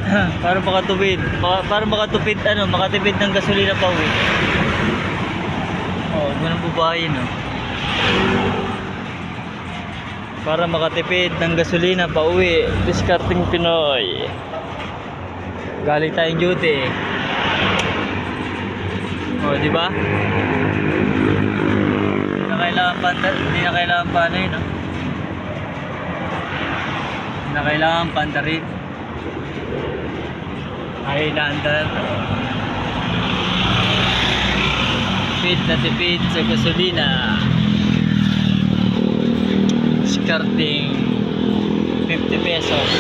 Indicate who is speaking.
Speaker 1: Para makatupid. Para makatupid, makatipid ng gasolina pa uwi. Oh, ganun bubayin, no? Para makatipid ng gasolina pa uwi. Discarding Pinoy. Galing tayong duty. Oh, di ba? Hindi na kailangan pa ano yun, no? Hindi na kailangan pandarin. Ay, naandar. Tipid na tipid sa gasolina. Discarding 50 pesos.